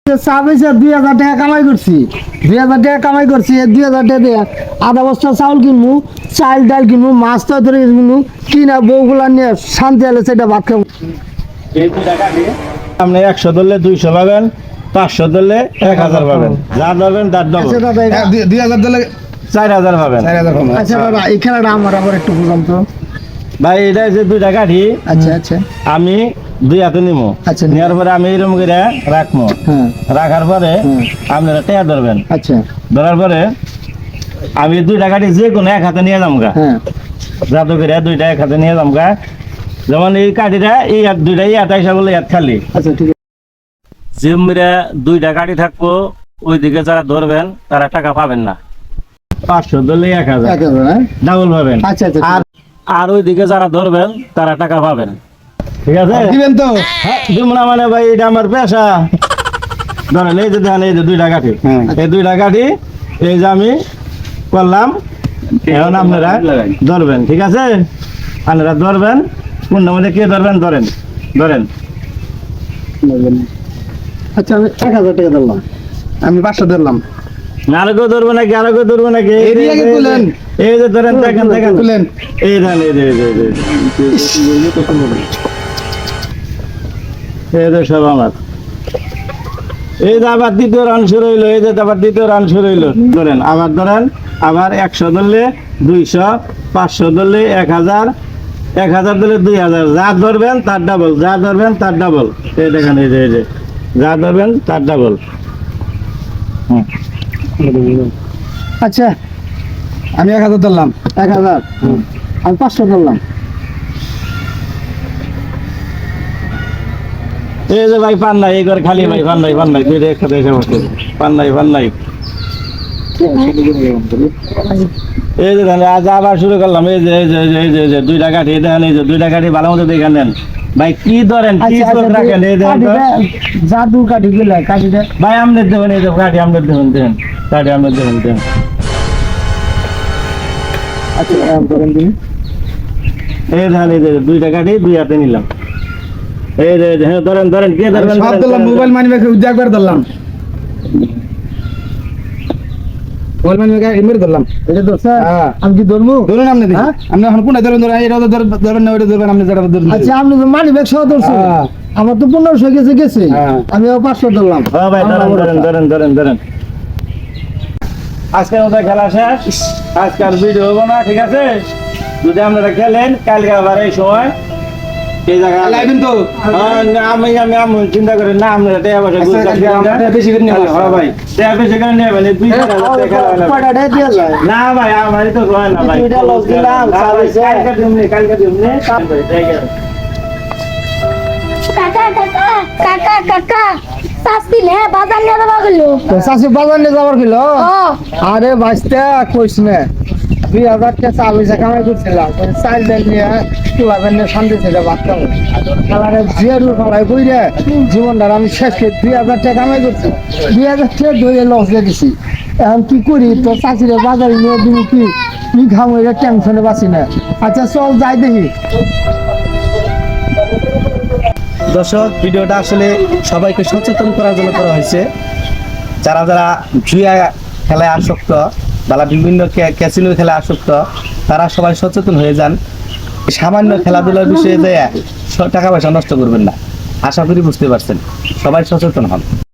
2000 টাকা কামাই করছি 2000 টাকা কামাই করছি 2000 টাকা দিয়ে আধা বস্তা চাউল কিনবো চাল ডাল কিনবো মাছ তরকারি কিনবো কিনা বউগুলা নিয়ে শান্তি হলে সেটা ভাত খাবো। আপনি 100 ধরলে 200 পাবেন, 500 ধরলে 1000 পাবেন, যা ধরবেন তার ডবল। 2000 দিলে 4000 পাবেন। 4000 কম। আচ্ছা দাদা এই খেলাটা আমার আবার একটু বুঝাম তো। ভাই এটা যে 2টা কাঠি আচ্ছা আচ্ছা আমি 2 হাতে নিবো। আচ্ছা। নেওয়ার পরে আমি এরকম করে রাখবো। হ্যাঁ রাখার পরে আপনারা টেয়া ধরবেন। আচ্ছা ধরার পরে আমি 2টা কাঠি যে কোনো এক হাতে নিয়ে যাবো গা। হ্যাঁ জাদু করে 2টা এক হাতে নিয়ে যাবো গা। যেমন এই কাঠিটা এই হাত 2টা এই হাত আইসা বলে হাত খালি। আচ্ছা ঠিক আছে। যে মেরে 2টা কাঠি থাকবো ওইদিকে যারা ধরবেন তারা টাকা পাবেন না। 500 ধরলে 1000 হ্যাঁ ডাবল পাবেন। আচ্ছা আচ্ছা আর আর ওইদিকে যারা ধরবেন তারা টাকা পাবেন। ঠিক আছে? দিবেন তো? হ্যাঁ, দিব না মানে ভাই এটা আমার পেশা। ধরেন এই যে দেখেন এই যে 2টা কাঠি, এই 2টা কাঠি এই যে আমি করলাম, এখন আপনারা ধরবেন। ঠিক আছে? আপনারা ধরবেন, কোনটা মধ্যে কে ধরবেন ধরেন ধরেন। আচ্ছা আমি 1000 টাকা দিলাম। আমি 500 ধরলাম। আরো কেউ ধরবো নাকি? আরো কেউ ধরবো নাকি? এই যে আগে তুলেন। এই যে ধরেন দেখেন দেখেন তুলেন। এই দেন এই যে এই যে এই যে এই যে সব আমার। এই যে আবার দ্বিতীয় রান শুরু হইলো, এই যে আবার দ্বিতীয় রান শুরু হইলো। ধরেন আবার ধরেন, আবার 100 ধরলে 200, 500 ধরলে 1000, 1000 ধরলে 2000, যা ধরবেন তার ডাবল, যা ধরবেন তার ডাবল। এই দেখেন এই যে যা ধরবেন তার ডাবল। আচ্ছা আমি 1000 ধরলাম। 1000 আমি 500 ধরলাম। এই যে ভাই পান নাই, এই ঘর খালি ভাই, পান নাই দুইটা একসাথে এসে বসে, পান নাই। এই যে দেখেন আজ আবার শুরু করলাম, এই যে 2টা কাঠি, এই দেখেন এই যে 2টা কাঠি ভালো মতো দেখে নেন ভাই, কি ধরেন কি চোখ রাখেন। এই দেখেন তো। জাদু কাঠি গুলা কাঠিটা ভাই আমনের দেবেন, এই যে কাঠি আমনের দেবেন কাঠি আমনের দেবেন। আচ্ছা ধরেন দিন। এই দেখেন এই যে 2টা কাঠি 2 হাতে নিলাম। এই যে হ্যাঁ ধরেন কে ধরবেন? সব ধরলাম, মোবাইল মানি ব্যাগ একবার ধরলাম। মোবাইল মানি ব্যাগ এমনি ধরলাম। এটা তো স্যার আমি কি ধরবো? ধরুন আপনি দেখি। আপনি এখন কোনটা ধরুন? এটা ধরবেন না, ওইটা ধরবেন, আপনি যেটা ধরুন। আচ্ছা আপনি তো মানি ব্যাগ সহ ধরছেন। আমার তো 1500 গেছে আমি 500 ধরলাম। হ্যাঁ ভাই ধরেন। আজকের মতো খেলা শেষ, আজকাল ভিডিও হবো না। ঠিক আছে? যদি আপনারা খেলেন কালকে আবার এই সময় এই জায়গায় লাইবেন তো? আমি চিন্তা করি না, আপনারা টাকা পয়সা বেশি করে নিয়ে হ্যাঁ ভাই টাকা বেশি করে নেবেন। 2000 টাকা কয়টা টাকা দিয়ে যায়? না ভাই আমারই তো হয় না ভাই। দুইটা লস দিলাম, কালকে দিমনি কাকা শাস্তি নে বাজার নিয়ে যাবা গেলো তো চাষি বাজার নিয়ে যাবার কিলো। আরে বাঁচতে কইস না 2000 টাকা চাল হয়েছে কামাই করছিলাম, চাল ডাল নিয়ে চুলাবেন নিয়ে শান্তি ছিল বাচ্চা খেলারে জিয়ারু ফেলাই কই রে জীবনটা আমি শেষ করে 2000 টাকা কামাই করছি, 2000 টাকা ধরে লস দিয়ে দিছি। এখন কি করি? তো চাষিরে বাজারে নিয়ে দিবি কি খাম? এটা টেনশনে বাঁচি না। আচ্ছা চল যাই দেখি। দর্শক, ভিডিওটা আসলে সবাইকে সচেতন করার জন্য করা হয়েছে। যারা যারা জুয়া খেলায় আসক্ত বা বিভিন্ন ক্যাসিনো খেলায় আসক্ত, তারা সবাই সচেতন হয়ে যান। সামান্য খেলাধুলার বিষয়ে টাকা পয়সা নষ্ট করবেন না। আশা করি বুঝতে পারছেন। সবাই সচেতন হন।